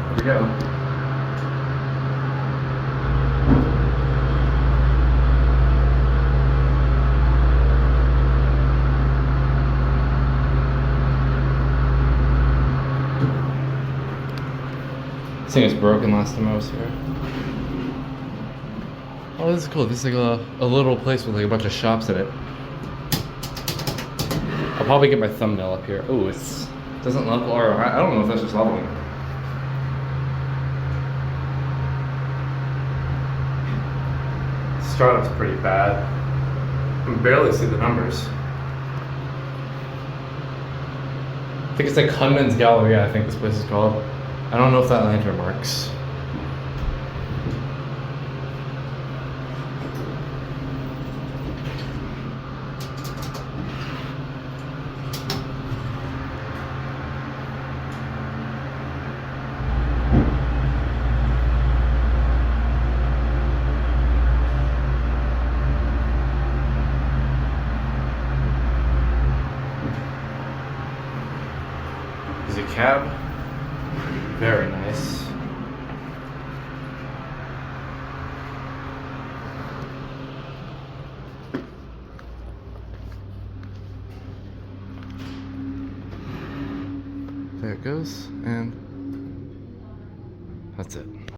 There we go. This thing was broken last time I was here. Oh, this is cool. This is like a little place with like a bunch of shops in it. I'll probably get my thumbnail up here. Oh, it doesn't level, or I don't know if that's just leveling. Startup's pretty bad. I can barely see the numbers. I think it's like Kundan's Galleria, I think this place is called. I don't know if that lantern works. There's a cab. Very nice. There it goes, and that's it.